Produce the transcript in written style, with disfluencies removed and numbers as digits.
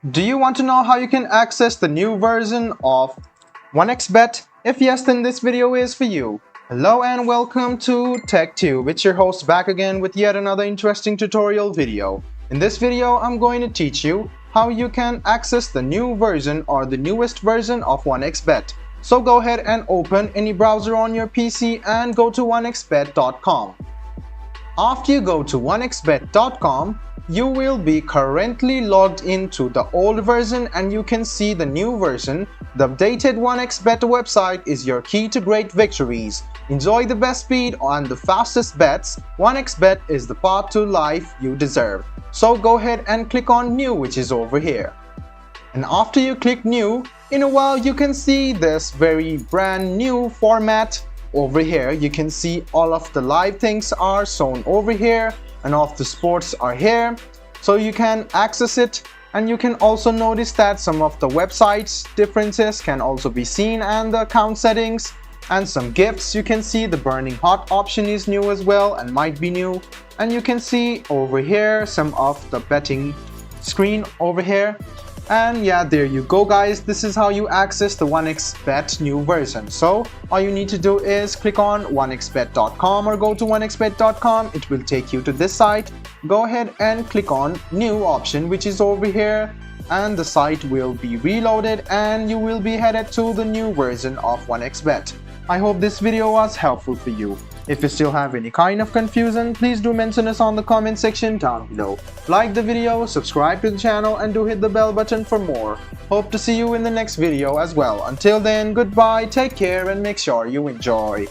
Do you want to know how you can access the new version of 1xBet? If yes, then this video is for you. Hello and welcome to TechTube. It's your host back again with yet another interesting tutorial video. In this video, I'm going to teach you how you can access the new version or the newest version of 1xBet. So go ahead and open any browser on your PC and go to 1xbet.com. After you go to 1xbet.com, you will be currently logged into the old version and you can see the new version. The updated 1xBet website is your key to great victories. Enjoy the best speed and the fastest bets. 1xBet is the path to life you deserve. So go ahead and click on New, which is over here. And after you click New, in a while you can see this very brand new format. Over here you can see all of the live things are shown over here and all of the sports are here, so you can access it. And you can also notice that some of the websites differences can also be seen, and the account settings and some gifts. You can see the burning hot option is new as well and might be new, and you can see over here some of the betting screen over here. And yeah, there you go guys, this is how you access the 1xBet new version. So all you need to do is click on 1xbet.com or go to 1xbet.com. It will take you to this site. Go ahead and click on New option, which is over here, and the site will be reloaded and you will be headed to the new version of 1xBet. I hope this video was helpful for you. If you still have any kind of confusion, please do mention us on the comment section down below. Like the video, subscribe to the channel, and do hit the bell button for more. Hope to see you in the next video as well. Until then, goodbye, take care, and make sure you enjoy.